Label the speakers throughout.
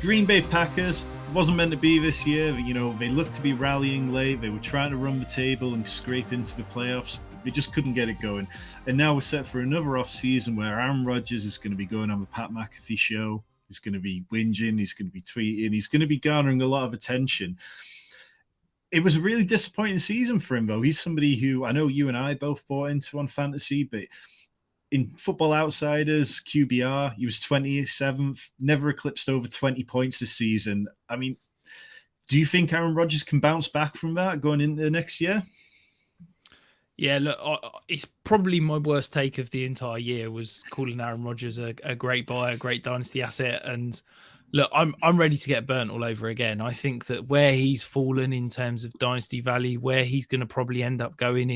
Speaker 1: Green Bay Packers wasn't meant to be this year. You know, they looked to be rallying late. They were trying to run the table and scrape into the playoffs. They just couldn't get it going. And now we're set for another off season where Aaron Rodgers is going to be going on the Pat McAfee show. He's going to be whinging. He's going to be tweeting. He's going to be garnering a lot of attention. It was a really disappointing season for him, though. He's somebody who I know you and I both bought into on fantasy, but in Football Outsiders, QBR, he was 27th, never eclipsed over 20 points this season. I mean, do you think Aaron Rodgers can bounce back from that going into the next year?
Speaker 2: Yeah, look, it's probably my worst take of the entire year was calling Aaron Rodgers a great buy, a great dynasty asset. And look, I'm ready to get burnt all over again. I think that where he's fallen in terms of dynasty value, where he's going to probably end up going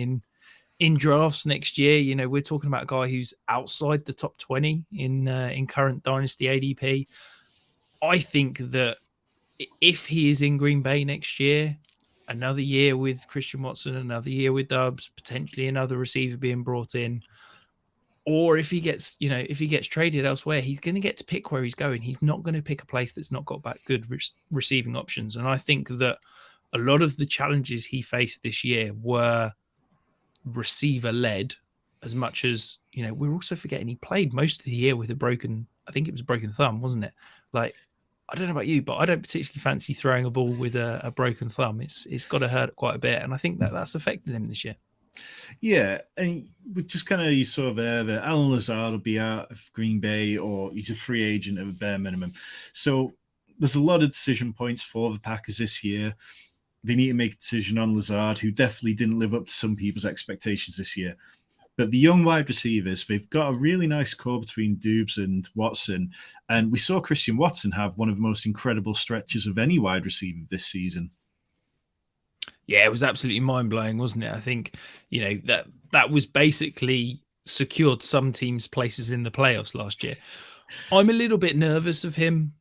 Speaker 2: in drafts next year, you know, we're talking about a guy who's outside the top 20 in current dynasty ADP. I think that if he is in Green Bay next year, another year with Christian Watson, another year with Dubs, potentially another receiver being brought in, or if he gets traded elsewhere, he's going to get to pick where he's going. He's not going to pick a place that's not got back good receiving options. And I think that a lot of the challenges he faced this year were receiver led, as much as, you know, we're also forgetting he played most of the year with a broken thumb, wasn't it? Like, I don't know about you, but I don't particularly fancy throwing a ball with a broken thumb. It's got to hurt quite a bit, and I think that's affected him this year.
Speaker 1: Yeah, and we just kind of you saw there that Alan Lazard will be out of Green Bay, or he's a free agent at a bare minimum. So there's a lot of decision points for the Packers this year. They need to make a decision on Lazard, who definitely didn't live up to some people's expectations this year. But the young wide receivers, they've got a really nice core between Dubes and Watson. And we saw Christian Watson have one of the most incredible stretches of any wide receiver this season.
Speaker 2: Yeah, it was absolutely mind-blowing, wasn't it? I think, you know, that was basically secured some teams' places in the playoffs last year. I'm a little bit nervous of him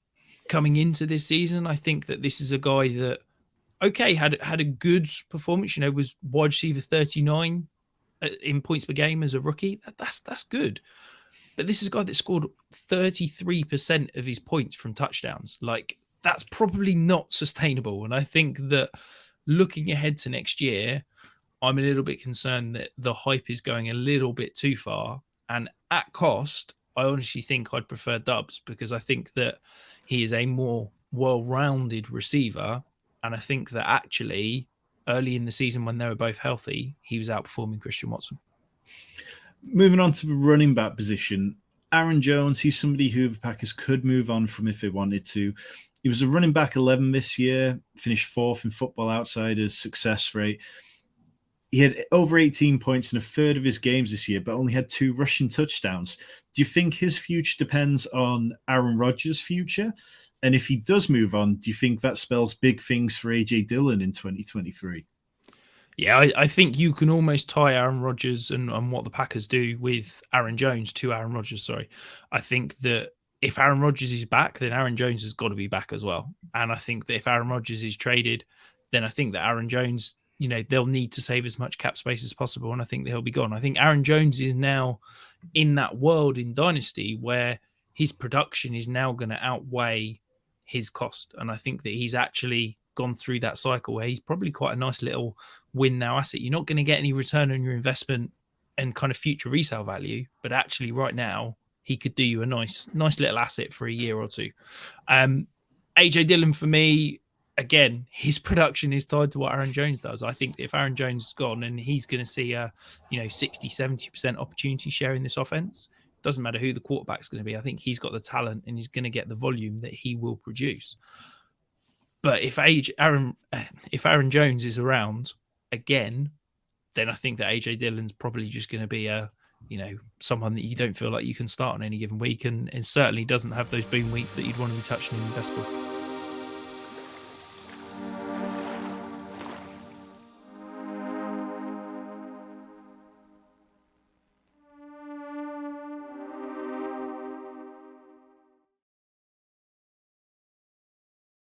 Speaker 2: coming into this season. I think that this is a guy that, okay, had a good performance, you know, was wide receiver 39 in points per game as a rookie. That's good. But this is a guy that scored 33% of his points from touchdowns. Like, that's probably not sustainable. And I think that looking ahead to next year, I'm a little bit concerned that the hype is going a little bit too far. And at cost, I honestly think I'd prefer Dubs, because I think that he is a more well-rounded receiver. And I think that actually early in the season when they were both healthy, he was outperforming Christian Watson.
Speaker 1: Moving on to the running back position, Aaron Jones, he's somebody who the Packers could move on from if they wanted to. He was a running back 11 this year, finished fourth in Football Outsiders success rate. He had over 18 points in a third of his games this year, but only had 2 rushing touchdowns. Do you think his future depends on Aaron Rodgers' future? And if he does move on, do you think that spells big things for A.J. Dillon in 2023?
Speaker 2: Yeah, I think you can almost tie Aaron Rodgers and what the Packers do with Aaron Jones to Aaron Rodgers, sorry. I think that if Aaron Rodgers is back, then Aaron Jones has got to be back as well. And I think that if Aaron Rodgers is traded, then I think that Aaron Jones, you know, they'll need to save as much cap space as possible, and I think that he'll be gone. I think Aaron Jones is now in that world in Dynasty where his production is now going to outweigh his cost. And I think that he's actually gone through that cycle where he's probably quite a nice little win now asset. You're not going to get any return on your investment and kind of future resale value, but actually right now he could do you a nice little asset for a year or two. AJ Dillon for me, again, his production is tied to what Aaron Jones does. I think if Aaron Jones is gone and he's going to see a 60-70% opportunity share in this offense, doesn't matter who the quarterback's going to be. I think he's got the talent and he's going to get the volume that he will produce. But if Aaron Jones is around again, then I think that AJ Dillon's probably just going to be someone that you don't feel like you can start on any given week, and certainly doesn't have those boom weeks that you'd want to be touching in the best ball.